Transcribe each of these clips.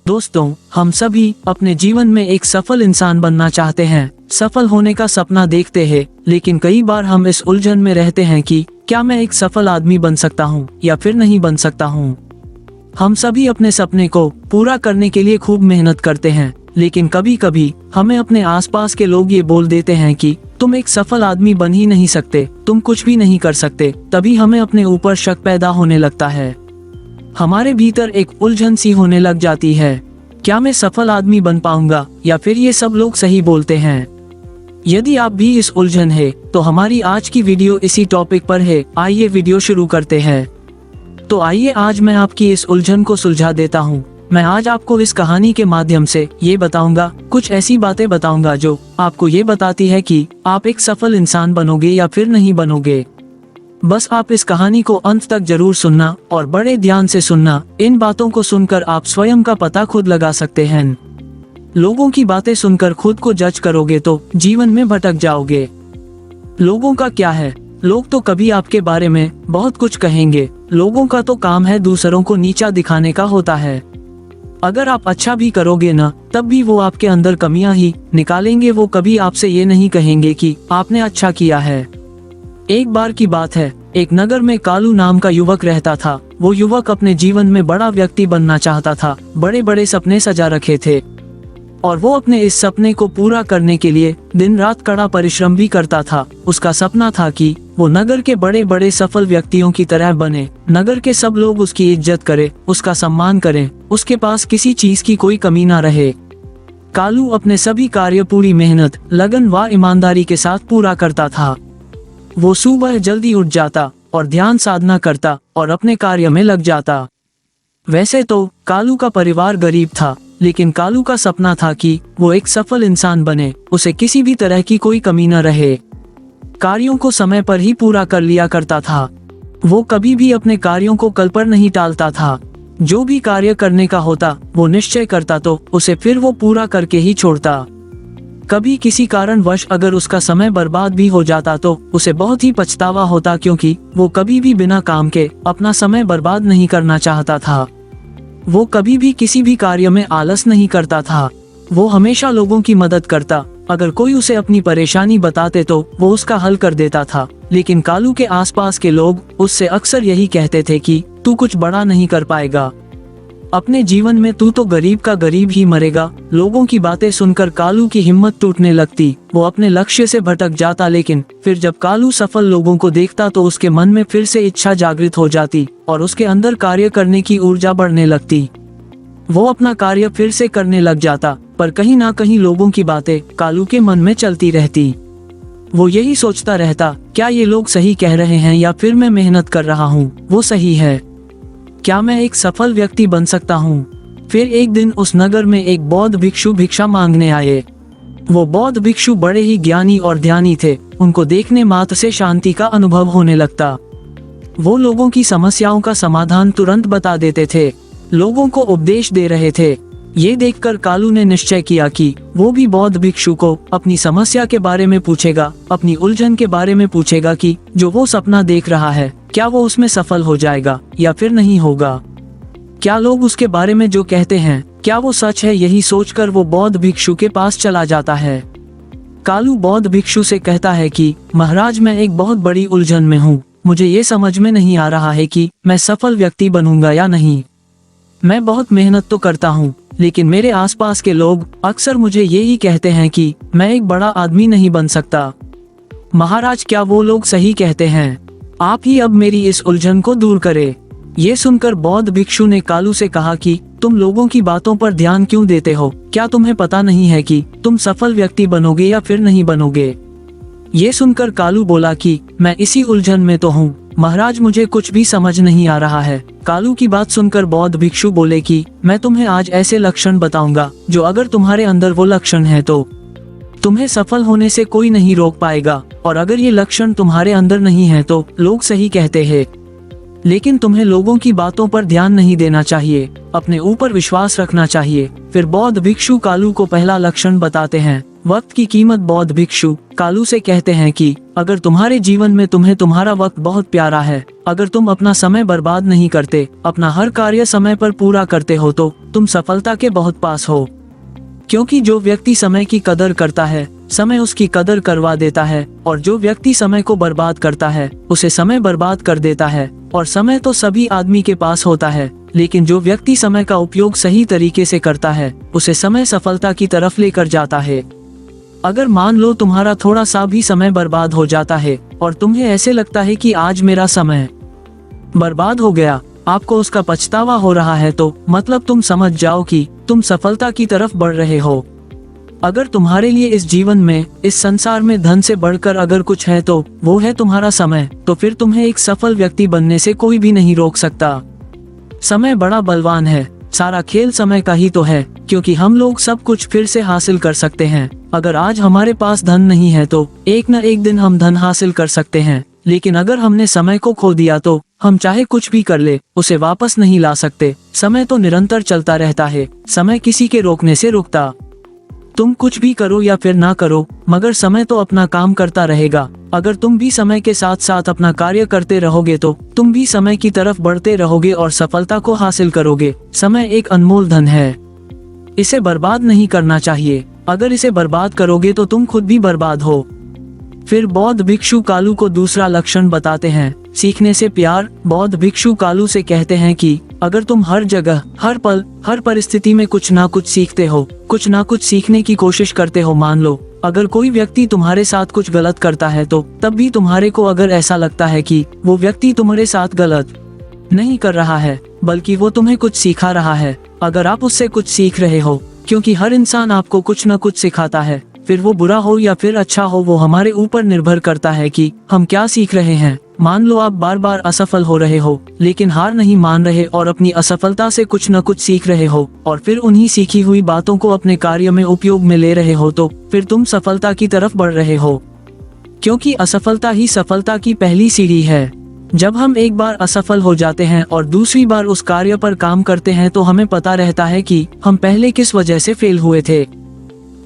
दोस्तों, हम सभी अपने जीवन में एक सफल इंसान बनना चाहते हैं, सफल होने का सपना देखते हैं, लेकिन कई बार हम इस उलझन में रहते हैं कि क्या मैं एक सफल आदमी बन सकता हूँ या फिर नहीं बन सकता हूँ। हम सभी अपने सपने को पूरा करने के लिए खूब मेहनत करते हैं, लेकिन कभी कभी हमें अपने आसपास के लोग ये बोल देते हैं कि तुम एक सफल आदमी बन ही नहीं सकते, तुम कुछ भी नहीं कर सकते। तभी हमें अपने ऊपर शक पैदा होने लगता है, हमारे भीतर एक उलझन सी होने लग जाती है। क्या मैं सफल आदमी बन पाऊंगा या फिर ये सब लोग सही बोलते हैं। यदि आप भी इस उलझन है तो हमारी आज की वीडियो इसी टॉपिक पर है। आइए वीडियो शुरू करते हैं। तो आइए आज मैं आपकी इस उलझन को सुलझा देता हूँ। मैं आज आपको इस कहानी के माध्यम से ये बताऊंगा, कुछ ऐसी बातें बताऊंगा जो आपको ये बताती है कि आप एक सफल इंसान बनोगे या फिर नहीं बनोगे। बस आप इस कहानी को अंत तक जरूर सुनना और बड़े ध्यान से सुनना। इन बातों को सुनकर आप स्वयं का पता खुद लगा सकते हैं। लोगों की बातें सुनकर खुद को जज करोगे तो जीवन में भटक जाओगे। लोगों का क्या है, लोग तो कभी आपके बारे में बहुत कुछ कहेंगे। लोगों का तो काम है दूसरों को नीचा दिखाने का होता है। अगर आप अच्छा भी करोगे ना, तब भी वो आपके अंदर कमियां ही निकालेंगे। वो कभी आपसे ये नहीं कहेंगे कि आपने अच्छा किया है। एक बार की बात है, एक नगर में कालू नाम का युवक रहता था। वो युवक अपने जीवन में बड़ा व्यक्ति बनना चाहता था, बड़े बड़े सपने सजा रखे थे और वो अपने इस सपने को पूरा करने के लिए दिन रात कड़ा परिश्रम भी करता था। उसका सपना था कि वो नगर के बड़े बड़े सफल व्यक्तियों की तरह बने, नगर के सब लोग उसकी इज्जत करें, उसका सम्मान करें, उसके पास किसी चीज की कोई कमी ना रहे। कालू अपने सभी कार्य पूरी मेहनत, लगन व ईमानदारी के साथ पूरा करता था। वो सुबह जल्दी उठ जाता और ध्यान साधना करता और अपने कार्य में लग जाता। वैसे तो कालू का परिवार गरीब था, लेकिन कालू का सपना था कि वो एक सफल इंसान बने, उसे किसी भी तरह की कोई कमी न रहे। कार्यों को समय पर ही पूरा कर लिया करता था। वो कभी भी अपने कार्यों को कल पर नहीं टालता था। जो भी कार्य करने का होता वो निश्चय करता तो उसे फिर वो पूरा करके ही छोड़ता। कभी किसी कारणवश अगर उसका समय बर्बाद भी हो जाता तो उसे बहुत ही पछतावा होता, क्योंकि वो कभी भी बिना काम के अपना समय बर्बाद नहीं करना चाहता था। वो कभी भी किसी भी कार्य में आलस नहीं करता था। वो हमेशा लोगों की मदद करता। अगर कोई उसे अपनी परेशानी बताते तो वो उसका हल कर देता था। लेकिन कालू के आसपास के लोग उससे अक्सर यही कहते थे कि तू कुछ बड़ा नहीं कर पाएगा, अपने जीवन में तू तो गरीब का गरीब ही मरेगा। लोगों की बातें सुनकर कालू की हिम्मत टूटने लगती। वो अपने लक्ष्य से भटक जाता, लेकिन फिर जब कालू सफल लोगों को देखता तो उसके मन में फिर से इच्छा जागृत हो जाती और उसके अंदर कार्य करने की ऊर्जा बढ़ने लगती। वो अपना कार्य फिर से करने लग जाता, पर कहीं ना कहीं लोगों की बातें कालू के मन में चलती रहती। वो यही सोचता रहता, क्या ये लोग सही कह रहे हैं या फिर मैं मेहनत कर रहा हूँ वो सही है। क्या मैं एक सफल व्यक्ति बन सकता हूँ। फिर एक दिन उस नगर में एक बौद्ध भिक्षु भिक्षा मांगने आए। वो बौद्ध भिक्षु बड़े ही ज्ञानी और ध्यानी थे। उनको देखने मात्र से शांति का अनुभव होने लगता। वो लोगों की समस्याओं का समाधान तुरंत बता देते थे, लोगों को उपदेश दे रहे थे। ये देखकर कालू ने निश्चय किया कि वो भी बौद्ध भिक्षु को अपनी समस्या के बारे में पूछेगा, अपनी उलझन के बारे में पूछेगा कि जो वो सपना देख रहा है क्या वो उसमें सफल हो जाएगा या फिर नहीं होगा। क्या लोग उसके बारे में जो कहते हैं क्या वो सच है। यही सोचकर वो बौद्ध भिक्षु के पास चला जाता है। कालू बौद्ध भिक्षु से कहता है कि महाराज, मैं एक बहुत बड़ी उलझन में हूँ। मुझे ये समझ में नहीं आ रहा है कि मैं सफल व्यक्ति बनूंगा या नहीं। मैं बहुत मेहनत तो करता हूँ, लेकिन मेरे आसपास के लोग अक्सर मुझे यही कहते हैं कि मैं एक बड़ा आदमी नहीं बन सकता। महाराज, क्या वो लोग सही कहते हैं? आप ही अब मेरी इस उलझन को दूर करें। ये सुनकर बौद्ध भिक्षु ने कालू से कहा कि तुम लोगों की बातों पर ध्यान क्यों देते हो? क्या तुम्हें पता नहीं है कि तुम सफल व्यक्ति बनोगे या फिर नहीं बनोगे? ये सुनकर कालू बोला कि मैं इसी उलझन में तो हूँ महाराज, मुझे कुछ भी समझ नहीं आ रहा है। कालू की बात सुनकर बौद्ध भिक्षु बोले कि मैं तुम्हें आज ऐसे लक्षण बताऊंगा जो अगर तुम्हारे अंदर वो लक्षण है तो तुम्हें सफल होने से कोई नहीं रोक पाएगा, और अगर ये लक्षण तुम्हारे अंदर नहीं है तो लोग सही कहते हैं। लेकिन तुम्हें लोगों की बातों पर ध्यान नहीं देना चाहिए, अपने ऊपर विश्वास रखना चाहिए। फिर बौद्ध भिक्षु कालू को पहला लक्षण बताते हैं, वक्त की कीमत। बौद्ध भिक्षु कालू से कहते हैं कि अगर तुम्हारे जीवन में तुम्हें तुम्हारा वक्त बहुत प्यारा है, अगर तुम अपना समय बर्बाद नहीं करते, अपना हर कार्य समय पर पूरा करते हो, तो तुम सफलता के बहुत पास हो। क्योंकि जो व्यक्ति समय की कदर करता है, समय उसकी कदर करवा देता है, और जो व्यक्ति समय को बर्बाद करता है, उसे समय बर्बाद कर देता है। और समय तो सभी आदमी के पास होता है, लेकिन जो व्यक्ति समय का उपयोग सही तरीके से करता है, उसे समय सफलता की तरफ लेकर जाता है। अगर मान लो तुम्हारा थोड़ा सा भी समय बर्बाद हो जाता है और तुम्हें ऐसे लगता है कि आज मेरा समय बर्बाद हो गया, आपको उसका पछतावा हो रहा है, तो मतलब तुम समझ जाओ कि तुम सफलता की तरफ बढ़ रहे हो। अगर तुम्हारे लिए इस जीवन में, इस संसार में धन से बढ़कर अगर कुछ है तो वो है तुम्हारा समय, तो फिर तुम्हें एक सफल व्यक्ति बनने से कोई भी नहीं रोक सकता। समय बड़ा बलवान है, सारा खेल समय का ही तो है, क्योंकि हम लोग सब कुछ फिर से हासिल कर सकते हैं। अगर आज हमारे पास धन नहीं है तो एक न एक दिन हम धन हासिल कर सकते हैं, लेकिन अगर हमने समय को खो दिया तो हम चाहे कुछ भी कर ले, उसे वापस नहीं ला सकते। समय तो निरंतर चलता रहता है, समय किसी के रोकने से रुकता। तुम कुछ भी करो या फिर ना करो, मगर समय तो अपना काम करता रहेगा। अगर तुम भी समय के साथ साथ अपना कार्य करते रहोगे तो तुम भी समय की तरफ बढ़ते रहोगे और सफलता को हासिल करोगे। समय एक अनमोल धन है, इसे बर्बाद नहीं करना चाहिए। अगर इसे बर्बाद करोगे तो तुम खुद भी बर्बाद हो। फिर बौद्ध भिक्षु कालू को दूसरा लक्षण बताते हैं, सीखने से प्यार। बौद्ध भिक्षु कालू से कहते हैं कि अगर तुम हर जगह, हर पल, हर परिस्थिति में कुछ ना कुछ सीखते हो, कुछ ना कुछ सीखने की कोशिश करते हो, मान लो अगर कोई व्यक्ति तुम्हारे साथ कुछ गलत करता है तो तब भी तुम्हारे को अगर ऐसा लगता है कि वो व्यक्ति तुम्हारे साथ गलत नहीं कर रहा है, बल्कि वो तुम्हें कुछ सिखा रहा है, अगर आप उससे कुछ सीख रहे हो, क्योंकि हर इंसान आपको कुछ न कुछ सिखाता है, फिर वो बुरा हो या फिर अच्छा हो, वो हमारे ऊपर निर्भर करता है कि हम क्या सीख रहे हैं। मान लो आप बार बार असफल हो रहे हो, लेकिन हार नहीं मान रहे और अपनी असफलता से कुछ न कुछ सीख रहे हो और फिर उन्हीं सीखी हुई बातों को अपने कार्य में उपयोग में ले रहे हो, तो फिर तुम सफलता की तरफ बढ़ रहे हो। क्योंकि असफलता ही सफलता की पहली सीढ़ी है। जब हम एक बार असफल हो जाते हैं और दूसरी बार उस कार्य पर काम करते हैं तो हमें पता रहता है कि हम पहले किस वजह से फेल हुए थे।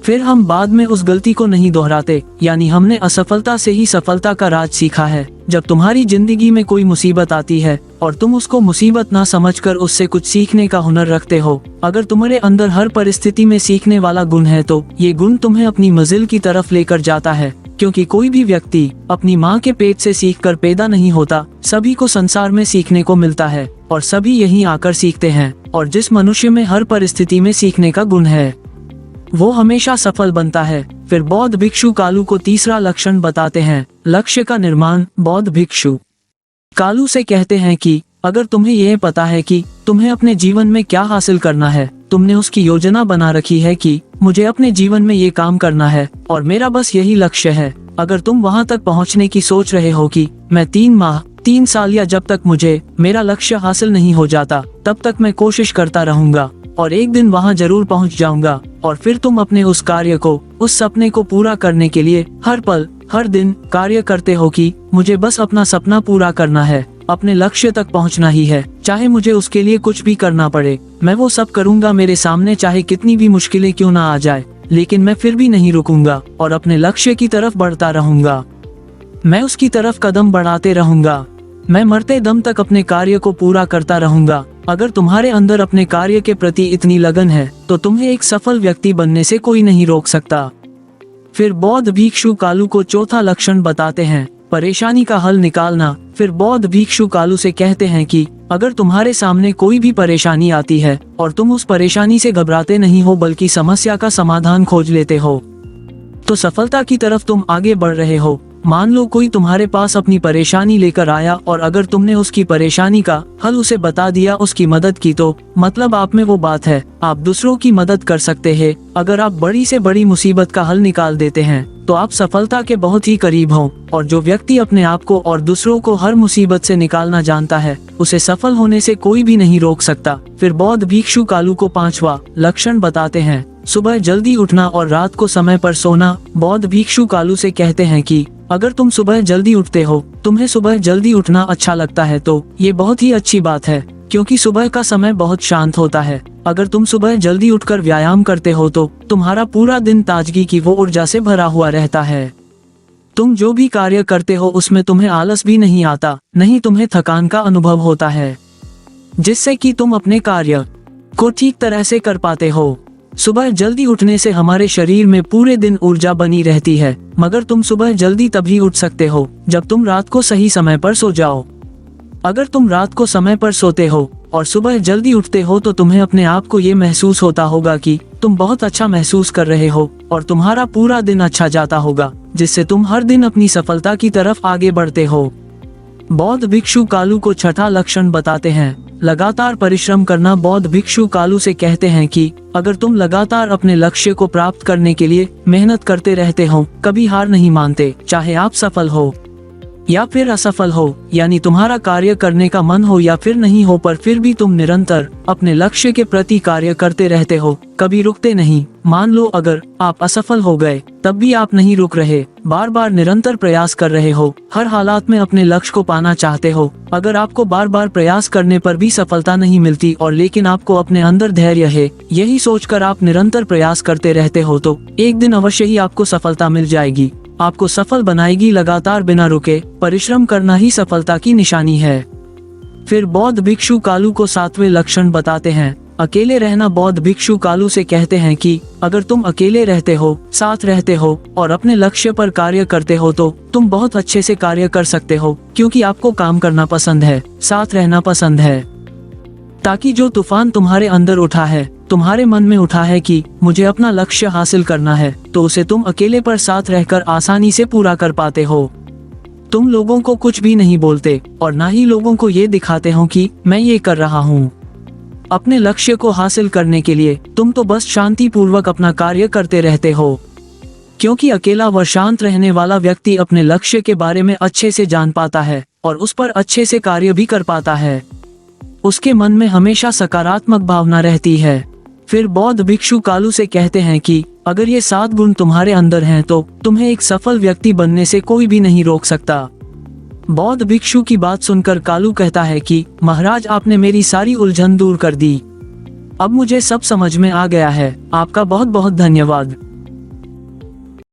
फिर हम बाद में उस गलती को नहीं दोहराते, यानी हमने असफलता से ही सफलता का राज सीखा है। जब तुम्हारी जिंदगी में कोई मुसीबत आती है और तुम उसको मुसीबत ना समझकर उससे कुछ सीखने का हुनर रखते हो, अगर तुम्हारे अंदर हर परिस्थिति में सीखने वाला गुण है तो ये गुण तुम्हें अपनी मंजिल की तरफ लेकर जाता है। क्योंकि कोई भी व्यक्ति अपनी माँ के पेट से सीखकर पैदा नहीं होता, सभी को संसार में सीखने को मिलता है और सभी यहीं आकर सीखते हैं। और जिस मनुष्य में हर परिस्थिति में सीखने का गुण है वो हमेशा सफल बनता है। फिर बौद्ध भिक्षु कालू को तीसरा लक्षण बताते हैं, लक्ष्य का निर्माण। बौद्ध भिक्षु कालू से कहते हैं कि अगर तुम्हें यह पता है कि तुम्हें अपने जीवन में क्या हासिल करना है, तुमने उसकी योजना बना रखी है कि मुझे अपने जीवन में ये काम करना है और मेरा बस यही लक्ष्य है, अगर तुम वहाँ तक पहुँचने की सोच रहे हो कि मैं 3 माह, 3 साल या जब तक मुझे मेरा लक्ष्य हासिल नहीं हो जाता तब तक मैं कोशिश करता रहूंगा और एक दिन वहाँ जरूर पहुँच जाऊंगा, और फिर तुम अपने उस कार्य को, उस सपने को पूरा करने के लिए हर पल, हर दिन कार्य करते हो कि मुझे बस अपना सपना पूरा करना है, अपने लक्ष्य तक पहुंचना ही है, चाहे मुझे उसके लिए कुछ भी करना पड़े, मैं वो सब करूंगा, मेरे सामने चाहे कितनी भी मुश्किलें क्यों ना आ जाए, लेकिन मैं फिर भी नहीं रुकूंगा और अपने लक्ष्य की तरफ बढ़ता रहूंगा। मैं उसकी तरफ कदम बढ़ाते रहूंगा। मैं मरते दम तक अपने कार्य को पूरा करता रहूंगा। अगर तुम्हारे अंदर अपने कार्य के प्रति इतनी लगन है तो तुम्हें एक सफल व्यक्ति बनने से कोई नहीं रोक सकता। फिर बौद्ध भिक्षु कालू को चौथा लक्षण बताते हैं, परेशानी का हल निकालना। फिर बौद्ध भिक्षु कालू से कहते हैं कि अगर तुम्हारे सामने कोई भी परेशानी आती है और तुम उस परेशानी से घबराते नहीं हो बल्कि समस्या का समाधान खोज लेते हो, तो सफलता की तरफ तुम आगे बढ़ रहे हो। मान लो कोई तुम्हारे पास अपनी परेशानी लेकर आया और अगर तुमने उसकी परेशानी का हल उसे बता दिया, उसकी मदद की, तो मतलब आप में वो बात है, आप दूसरों की मदद कर सकते हैं। अगर आप बड़ी से बड़ी मुसीबत का हल निकाल देते हैं तो आप सफलता के बहुत ही करीब हो। और जो व्यक्ति अपने आप को और दूसरों को हर मुसीबत से निकालना जानता है, उसे सफल होने से कोई भी नहीं रोक सकता। फिर बौद्ध भिक्षु कालू को पांचवा लक्षण बताते हैं, सुबह जल्दी उठना और रात को समय पर सोना। बौद्ध भिक्षु कालू से कहते हैं कि अगर तुम सुबह जल्दी उठते हो, तुम्हें सुबह जल्दी उठना अच्छा लगता है, तो ये बहुत ही अच्छी बात है, क्योंकि सुबह का समय बहुत शांत होता है। अगर तुम सुबह जल्दी उठकर व्यायाम करते हो तो तुम्हारा पूरा दिन ताजगी की वो ऊर्जा से भरा हुआ रहता है। तुम जो भी कार्य करते हो उसमें तुम्हें आलस भी नहीं आता, नहीं तुम्हें थकान का अनुभव होता है, जिससे कि तुम अपने कार्य को ठीक तरह से कर पाते हो। सुबह जल्दी उठने से हमारे शरीर में पूरे दिन ऊर्जा बनी रहती है, मगर तुम सुबह जल्दी तभी उठ सकते हो जब तुम रात को सही समय पर सो जाओ। अगर तुम रात को समय पर सोते हो और सुबह जल्दी उठते हो तो तुम्हें अपने आप को ये महसूस होता होगा कि तुम बहुत अच्छा महसूस कर रहे हो और तुम्हारा पूरा दिन अच्छा जाता होगा, जिससे तुम हर दिन अपनी सफलता की तरफ आगे बढ़ते हो। बौद्ध भिक्षु कालू को छठा लक्षण बताते हैं, लगातार परिश्रम करना। बौद्ध भिक्षु कालू से कहते हैं कि अगर तुम लगातार अपने लक्ष्य को प्राप्त करने के लिए मेहनत करते रहते हो, कभी हार नहीं मानते, चाहे आप सफल हो या फिर असफल हो, यानी तुम्हारा कार्य करने का मन हो या फिर नहीं हो, पर फिर भी तुम निरंतर अपने लक्ष्य के प्रति कार्य करते रहते हो, कभी रुकते नहीं। मान लो अगर आप असफल हो गए तब भी आप नहीं रुक रहे, बार बार निरंतर प्रयास कर रहे हो, हर हालात में अपने लक्ष्य को पाना चाहते हो। अगर आपको बार बार प्रयास करने पर भी सफलता नहीं मिलती और लेकिन आपको अपने अंदर धैर्य है, यही सोचकर आप निरंतर प्रयास करते रहते हो, तो एक दिन अवश्य ही आपको सफलता मिल जाएगी, आपको सफल बनाएगी। लगातार बिना रुके परिश्रम करना ही सफलता की निशानी है। फिर बौद्ध भिक्षु कालू को सातवें लक्षण बताते हैं, अकेले रहना। बौद्ध भिक्षु कालू से कहते हैं कि अगर तुम अकेले रहते हो, साथ रहते हो और अपने लक्ष्य पर कार्य करते हो तो तुम बहुत अच्छे से कार्य कर सकते हो, क्योंकि आपको काम करना पसंद है, साथ रहना पसंद है। ताकि जो तूफान तुम्हारे अंदर उठा है, तुम्हारे मन में उठा है कि मुझे अपना लक्ष्य हासिल करना है, तो उसे तुम अकेले पर साथ रहकर आसानी से पूरा कर पाते हो। तुम लोगों को कुछ भी नहीं बोलते और ना ही लोगों को ये दिखाते हो कि मैं ये कर रहा हूँ। अपने लक्ष्य को हासिल करने के लिए तुम तो बस शांति पूर्वक अपना कार्य करते रहते हो, क्योंकि अकेला व शांत रहने वाला व्यक्ति अपने लक्ष्य के बारे में अच्छे से जान पाता है और उस पर अच्छे से कार्य भी कर पाता है। उसके मन में हमेशा सकारात्मक भावना रहती है। फिर बौद्ध भिक्षु कालू से कहते हैं कि अगर ये 7 गुण तुम्हारे अंदर हैं तो तुम्हें एक सफल व्यक्ति बनने से कोई भी नहीं रोक सकता। बौद्ध भिक्षु की बात सुनकर कालू कहता है कि महाराज, आपने मेरी सारी उलझन दूर कर दी, अब मुझे सब समझ में आ गया है, आपका बहुत बहुत धन्यवाद।